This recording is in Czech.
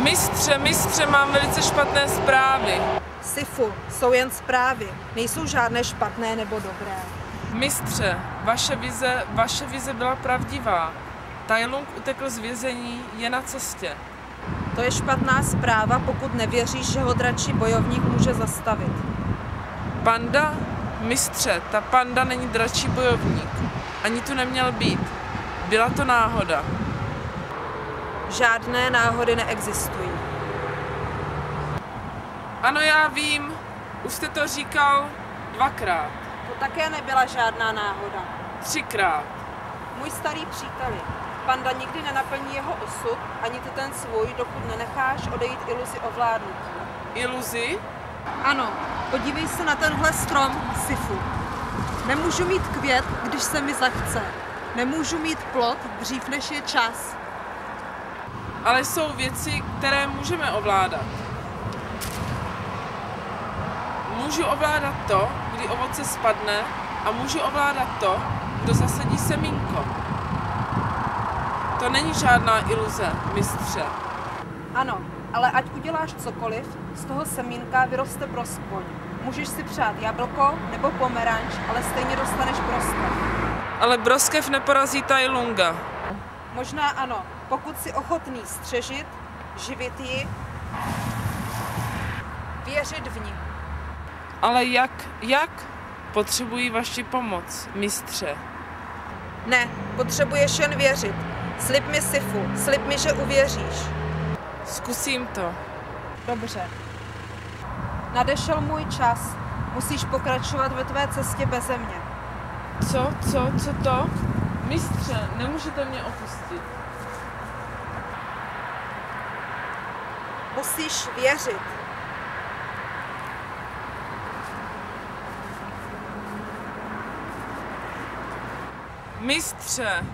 Mistře, mám velice špatné zprávy. Sifu, jsou jen zprávy, nejsou žádné špatné nebo dobré. Mistře, vaše vize byla pravdivá. Tai Lung utekl z vězení, je na cestě. To je špatná zpráva, pokud nevěříš, že ho dračí bojovník může zastavit. Panda? Mistře, ta panda není dračí bojovník. Ani tu neměl být. Byla to náhoda. Žádné náhody neexistují. Ano, já vím. Už jste to říkal 2krát. To také nebyla žádná náhoda. 3krát. Můj starý příteli, panda nikdy nenaplní jeho osud, ani ty ten svůj, dokud nenecháš odejít iluzi ovládnutí. Iluzi? Ano, podívej se na tenhle strom, Sifu. Nemůžu mít květ, když se mi zachce. Nemůžu mít plod dřív, než je čas. Ale jsou věci, které můžeme ovládat. Můžu ovládat to, kdy ovoce spadne, a můžu ovládat to, kdo zasadí semínko. To není žádná iluze, mistře. Ano, ale ať uděláš cokoliv, z toho semínka vyroste broskvoň. Můžeš si přát jablko nebo pomeranč, ale stejně dostaneš broskev. Ale broskev neporazí Tai Lunga. Možná ano, pokud jsi ochotný střežit, živit ji, věřit v ní. Ale jak? Potřebuji vaši pomoc, mistře. Ne, potřebuješ jen věřit. Slib mi, Sifu, slib mi, že uvěříš. Zkusím to. Dobře. Nadešel můj čas. Musíš pokračovat ve tvé cestě beze mě. Co to? Mistře, nemůžete mě opustit. Musíš věřit. Mistře,